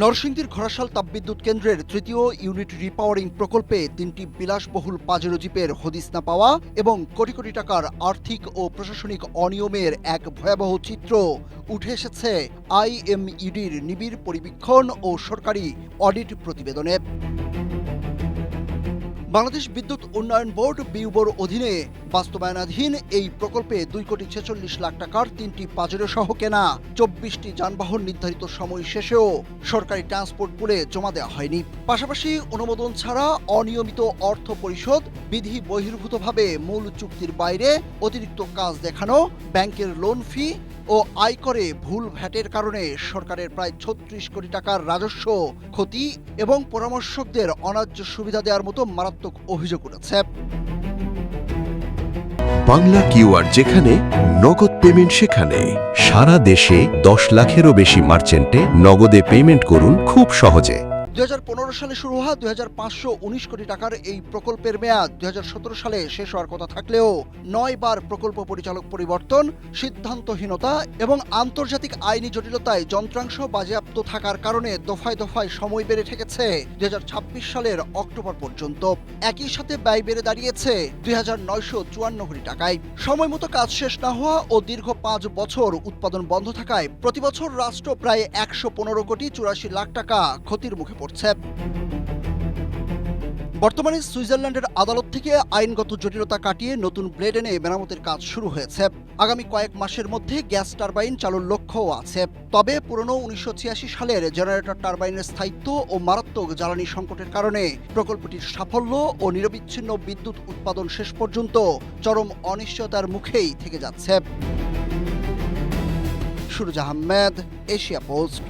নরসিংদীর ঘোড়াশাল তাপবিদ্যুৎ কেন্দ্রের তৃতীয় ইউনিট রিপাওয়ারিং প্রকল্পে ৩টি বিলাসবহুল পাজেরো জিপের হদিস না পাওয়া এবং কোটি কোটি টাকার আর্থিক ও প্রশাসনিক অনিয়মের এক ভয়াবহ চিত্র উঠে এসেছে আইএমইডির নিবিড় পরিবীক্ষণ ও সরকারি অডিট প্রতিবেদনে। বাংলাদেশ বিদ্যুৎ উন্নয়ন বোর্ড বিউবোর অধীনে বাস্তবায়নাধীন এই প্রকল্পে 2,46 লাখ টাকার 3টি পাজেরো সহ কেনা 24টি যানবাহন নির্ধারিত সময় শেষেও সরকারি ট্রান্সপোর্ট পুলে জমা দেওয়া হয়নি। পাশাপাশি অনুমোদন ছাড়া অনিয়মিত অর্থ পরিশোধ, বিধি বহির্ভূতভাবে মূল চুক্তির বাইরে অতিরিক্ত কাজ দেখানো, ব্যাংকের লোন ফি ও আয়করে ভুল ভ্যাটের কারণে সরকারের প্রায় 36 কোটি টাকার রাজস্ব ক্ষতি এবং পরামর্শকদের অন্যায্য সুবিধা দেওয়ার মতো মারাত্মক অভিযোগ উঠেছে। বাংলা কিউআর যেখানে নগদ পেমেন্ট সেখানে। সারা দেশে 10 লাখেরও বেশি মার্চেন্টে নগদে পেমেন্ট করুন খুব সহজে। 2015 সালে শুরু হওয়া 2,519 কোটি টাকার এই প্রকল্পের মেয়াদ 2017 সালে শেষ হওয়ার কথা থাকলেও 9 বার প্রকল্প পরিচালক পরিবর্তন, সিদ্ধান্তহীনতা এবং আন্তর্জাতিক আইনি জটিলতায় যন্ত্রাংশ বাজেয়াপ্ত থাকার কারণে দফায় দফায় সময় বেড়ে ঠেকেছে 2026 সালের অক্টোবর পর্যন্ত। একই সাথে ব্যয় বেড়ে দাঁড়িয়েছে 2,954 কোটি টাকায়। সময় মতো কাজ শেষ না হওয়া ও দীর্ঘ 5 বছর উৎপাদন বন্ধ থাকায় প্রতিবছর রাষ্ট্র প্রায় 115 কোটি 84 লাখ টাকা ক্ষতির মুখে পড়ছে। বর্তমানে সুইজারল্যান্ডের আদালত থেকে আইনগত জটিলতা কাটিয়ে নতুন ব্লেড এনে মেরামতের কাজ শুরু হয়েছে। আগামী কয়েক মাসের মধ্যে গ্যাস টারবাইন চালুর লক্ষ্যও আছে। তবে পুরনো 1986 সালের জেনারেটর টারবাইনের স্থায়িত্ব ও মারাত্মক জ্বালানি সংকটের কারণে প্রকল্পটির সাফল্য ও নিরবিচ্ছিন্ন বিদ্যুৎ উৎপাদন শেষ পর্যন্ত চরম অনিশ্চয়তার মুখেই থেকে যাচ্ছে। Suraj Ahmed, Asia post.